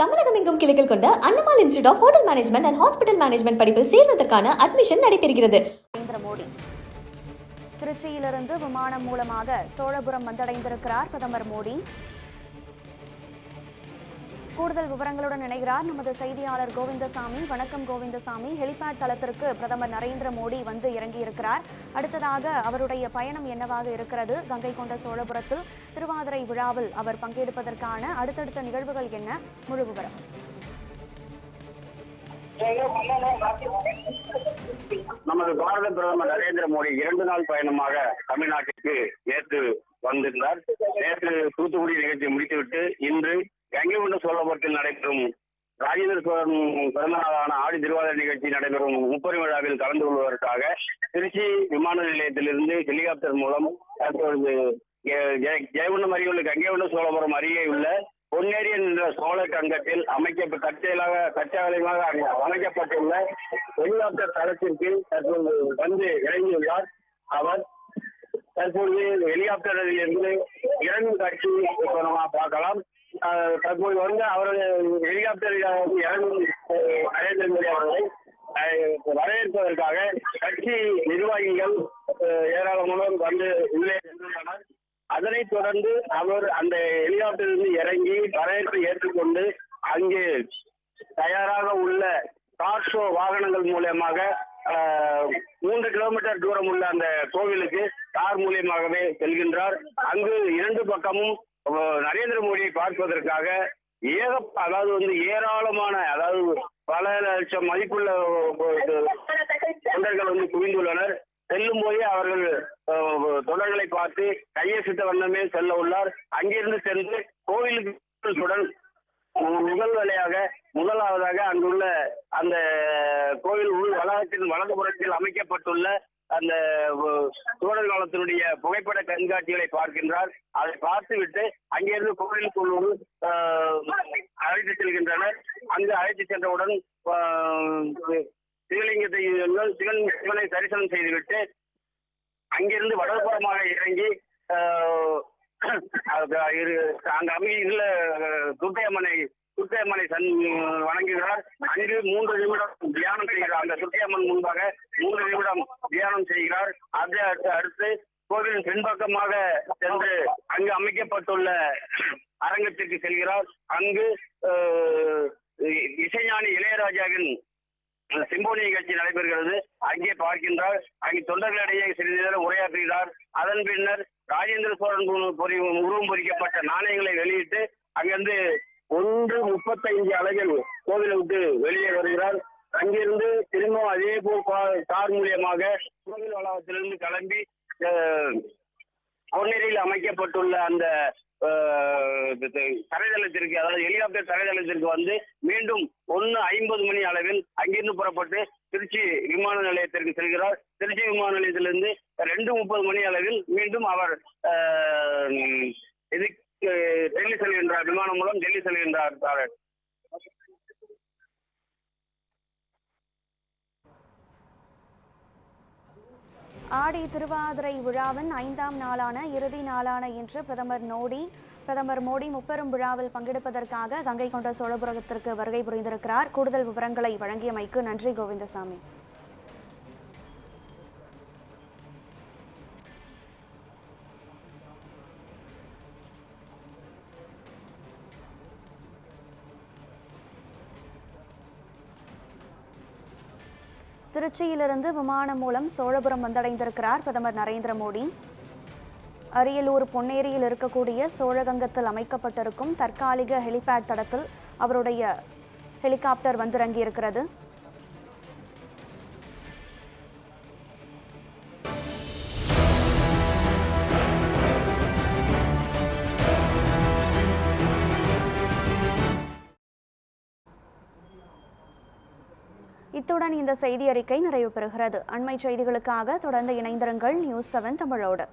தமிழகம் எங்கும் கிளைகள் கொண்ட Annamalai institute of hotel management and hospital management படிப்பில் சேர்வதற்கான அட்மிஷன் நடைபெறுகிறது. நரேந்திர மோடி திருச்சியிலிருந்து விமானம் மூலமாக சோழபுரம் வந்தடைந்திருக்கிறார் பிரதமர் மோடி. கூடுதல் விவரங்களுடன் இணைகிறார் நமது செய்தியாளர் கோவிந்தசாமி. வணக்கம் கோவிந்தசாமி. ஹெலிபேட் தளத்திற்கு பிரதமர் நரேந்திர மோடி வந்து இறங்கியிருக்கிறார். அடுத்ததாக அவருடைய பயணம் என்னவாக இருக்கிறது? கங்கை கொண்ட சோழபுரத்தில் திருவாதிரை விழாவில் அவர் பங்கெடுப்பதற்கான அடுத்தடுத்த நிகழ்வுகள் என்ன? முழு விவரம். நமது பாரத பிரதமர் நரேந்திர மோடி 2 நாள் பயணமாக தமிழ்நாட்டிற்கு நேற்று வந்திருந்தார். நேற்று தூத்துக்குடி நிகழ்ச்சியை முடித்துவிட்டு இன்று கங்கை கொண்ட சோழபுரத்தில் நடைபெறும் ராஜேந்திர சோழன் பிறந்த நாளான ஆடி திருவாதிரை நிகழ்ச்சி நடைபெறும் முப்பெரும் விழாவில் கலந்து கொள்வதற்காக திருச்சி விமான நிலையத்திலிருந்து ஹெலிகாப்டர் மூலம் தற்பொழுது ஜெயகுண்டம் அருகே உள்ள கங்கை கொண்ட சோழபுரம் அருகே உள்ள பொன்னேரியன் என்ற சோழ கங்கத்தில் தற்காலிகமாக அமைக்கப்பட்டுள்ள ஹெலிகாப்டர் தளத்திற்கு தற்போது வந்து இறங்கியுள்ளார். அவர் தற்போது ஹெலிகாப்டரில் இருந்து இறங்கும் காட்சி பார்க்கலாம். தற்போது வந்து அவரது ஹெலிகாப்டரில் இறங்கும் நரேந்திர மோடி அவர்களை வரவேற்பதற்காக கட்சி நிர்வாகிகள் ஏராளமானோர் வந்து உள்ளே சென்றுள்ளனர். அதனைத் தொடர்ந்து அவர் அந்த ஹெலிகாப்டரிலிருந்து இறங்கி வரவேற்பை ஏற்றுக்கொண்டு அங்கே தயாராக உள்ள கார் ஷோ வாகனங்கள் மூலமாக 3 கிலோமீட்டர் தூரம் உள்ள அந்த கோவிலுக்கு கார் மூலியமாகவே செல்கின்றார். அங்கு 2 பக்கமும் நரேந்திர மோடியை பார்ப்பதற்காக ஏராளமான பல லட்சம் மதிப்புள்ள தொண்டர்கள் வந்து குவிந்துள்ளனர். செல்லும் போதே அவர்கள் தொண்டர்களை பார்த்து கையெழுத்த வண்ணமே செல்ல உள்ளார். அங்கிருந்து சென்று கோவிலுடன் முதலாவதாக அங்குள்ள அந்த கோவில் வளாகத்தின் வலதுபுறத்தில் அமைக்கப்பட்டுள்ள அந்த சோழர் காலத்தினுடைய புகைப்பட கண்காட்சிகளை பார்க்கின்றார். அதை பார்த்துவிட்டு அங்கிருந்து கோவிலுக்குள் அழைத்து செல்கின்றனர். அங்கு அழைத்து சென்றவுடன் சிவனை தரிசனம் செய்துவிட்டு அங்கிருந்து வடதுபுறமாக இறங்கி அங்கு அமைதியுள்ள துர்க்கையம்மனை வணங்குகிறார். அங்கு 3 நிமிடம் தியானம் செய்கிறார். அந்த துர்க்கையம்மன் முன்பாக 3 நிமிடம் தியானம் செய்கிறார். அதை அடுத்து கோவிலின் பின்பக்கமாக சென்று அங்கு அமைக்கப்பட்டுள்ள அரங்கத்திற்கு செல்கிறார். அங்கு இசைஞானி இளையராஜாவின் சிம்போனி நிகழ்ச்சி நடைபெறுகிறது. அங்கே பார்க்கின்றார். அங்கே தொண்டர்களிடையே சிறிது நேரம் உரையாற்றுகிறார். அதன் பின்னர் ராஜேந்திர சோழன் உருவம் பொறிக்கப்பட்ட நாணயங்களை வெளியிட்டு அங்கிருந்து 1:35 அளவில் கோவிலை விட்டு வெளியே வருகிறார். அங்கிருந்து திரும்பவும் அதே போல் கார் மூலியமாக கோவில் வளாகத்திலிருந்து கிளம்பி பொன்னேரியில் அமைக்கப்பட்டுள்ள அந்த தரைதளத்திற்கு ஹெலிகாப்டர் தரைதளத்திற்கு வந்து மீண்டும் 1:50 மணி அளவில் அங்கிருந்து புறப்பட்டு திருச்சி விமான நிலையத்திற்கு செல்கிறார். திருச்சி விமான நிலையத்திலிருந்து 2:30 மணி அளவில் மீண்டும் அவர் டெல்லி செல்கின்றார். விமானம் மூலம் டெல்லி செல்கின்றார். ஆடி திருவாதிரை விழாவின் 5ஆம் நாளான இறுதி நாளான இன்று பிரதமர் மோடி முப்பெரும் விழாவில் பங்கெடுப்பதற்காக கங்கை கொண்ட சோழபுரத்திற்கு வருகை புரிந்திருக்கிறார். கூடுதல் விவரங்களை வழங்கியமைக்கு நன்றி கோவிந்தசாமி. திருச்சியிலிருந்து விமானம் மூலம் சோழபுரம் வந்தடைந்திருக்கிறார் பிரதமர் நரேந்திர மோடி. அரியலூர் பொன்னேரியில் இருக்கக்கூடிய சோழகங்கத்தில் அமைக்கப்பட்டிருக்கும் தற்காலிக ஹெலிபேட் தளத்தில் அவருடைய ஹெலிகாப்டர் வந்திறங்கியிருக்கிறது. இத்துடன் இந்த செய்தி அறிக்கை நிறைவு பெறுகிறது. அண்மை செய்திகளுக்காக தொடர்ந்து இணைந்திருங்கள் நியூஸ் 7 தமிழோடு.